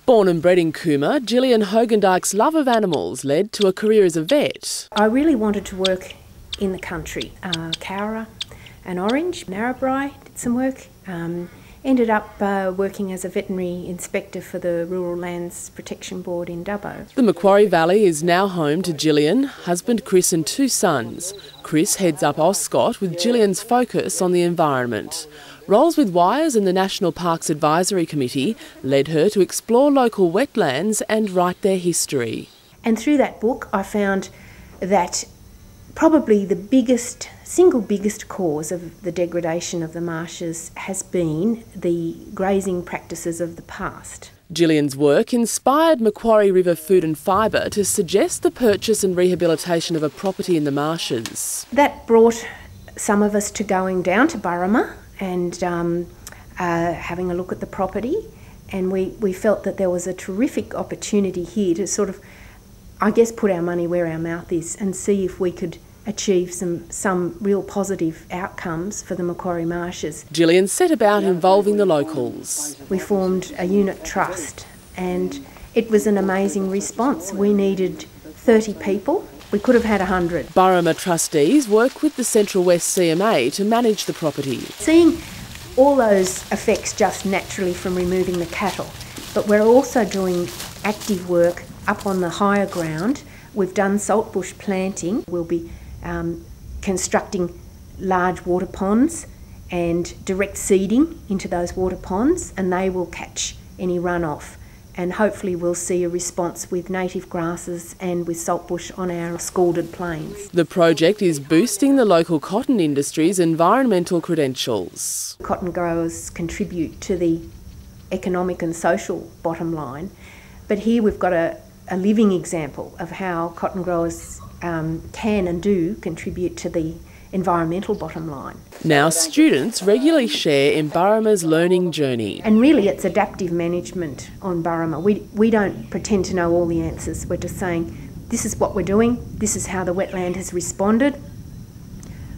Born and bred in Cooma, Gillian Hogendyk's love of animals led to a career as a vet. I really wanted to work in the country. Cowra and Orange, Narrabri, did some work. Ended up working as a veterinary inspector for the Rural Lands Protection Board in Dubbo. The Macquarie Valley is now home to Gillian, husband Chris and 2 sons. Chris heads up Oscott with Gillian's focus on the environment. Roles with Wires and the National Parks Advisory Committee led her to explore local wetlands and write their history. And through that book I found that probably the single biggest cause of the degradation of the marshes has been the grazing practices of the past. Gillian's work inspired Macquarie River Food and Fibre to suggest the purchase and rehabilitation of a property in the marshes. That brought some of us to going down to Burrama and having a look at the property, and we felt that there was a terrific opportunity here to sort of, I guess, put our money where our mouth is and see if we could achieve some real positive outcomes for the Macquarie marshes. Gillian set about involving the locals. We formed a unit trust and it was an amazing response. We needed 30 people. We could have had 100. Burrama trustees work with the Central West CMA to manage the property. Seeing all those effects just naturally from removing the cattle, but we're also doing active work up on the higher ground. We've done saltbush planting. We'll be constructing large water ponds and direct seeding into those water ponds, and they will catch any runoff. And hopefully we'll see a response with native grasses and with saltbush on our scalded plains. The project is boosting the local cotton industry's environmental credentials. Cotton growers contribute to the economic and social bottom line, but here we've got a living example of how cotton growers can and do contribute to the environmental bottom line. Now students regularly share in Burrama's learning journey. And really it's adaptive management on Burrama. We don't pretend to know all the answers. We're just saying, this is what we're doing, this is how the wetland has responded.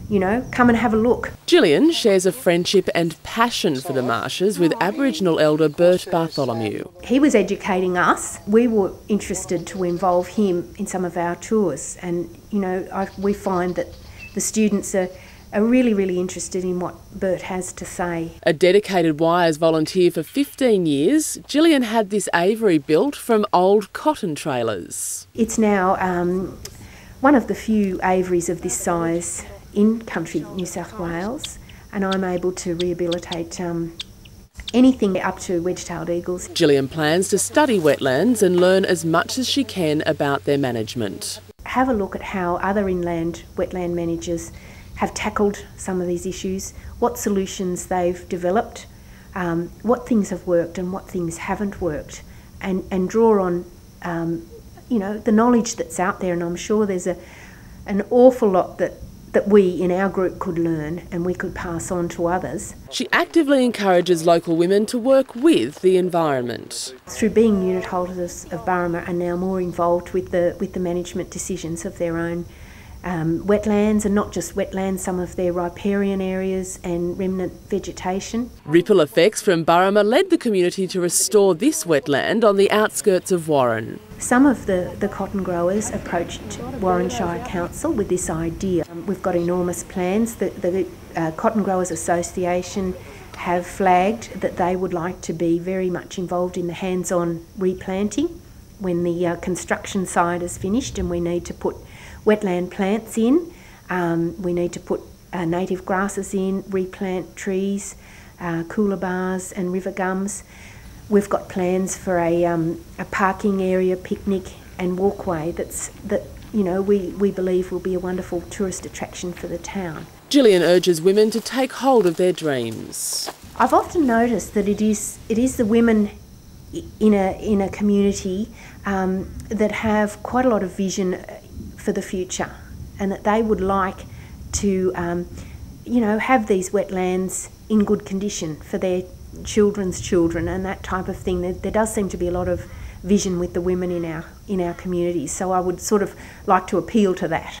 You know, come and have a look. Gillian shares a friendship and passion for the marshes with Aboriginal elder Bert Bartholomew. He was educating us. We were interested to involve him in some of our tours, and you know, we find that the students are really, really interested in what Bert has to say. A dedicated Wires volunteer for 15 years, Gillian had this aviary built from old cotton trailers. It's now one of the few aviaries of this size in country New South Wales, and I'm able to rehabilitate anything up to wedge-tailed eagles. Gillian plans to study wetlands and learn as much as she can about their management. Have a look at how other inland wetland managers have tackled some of these issues, what solutions they've developed, what things have worked and what things haven't worked, and draw on you know, the knowledge that's out there, and I'm sure there's an awful lot that we in our group could learn and we could pass on to others. She actively encourages local women to work with the environment. Through being unit holders of Burrama are now more involved with the management decisions of their own wetlands, and not just wetlands, some of their riparian areas and remnant vegetation. Ripple effects from Burrama led the community to restore this wetland on the outskirts of Warren. Some of the cotton growers approached Warren Shire Council with this idea. We've got enormous plans. The Cotton Growers Association have flagged that they would like to be very much involved in the hands-on replanting when the construction side is finished, and we need to put wetland plants in, we need to put native grasses in, replant trees, coolabars and river gums. We've got plans for a parking area, picnic and walkway that you know, we believe will be a wonderful tourist attraction for the town. Gillian urges women to take hold of their dreams. I've often noticed that it is the women in a community that have quite a lot of vision for the future, and that they would like to you know, have these wetlands in good condition for their children's children and that type of thing. There does seem to be a lot of vision with the women in our communities, so I would sort of like to appeal to that.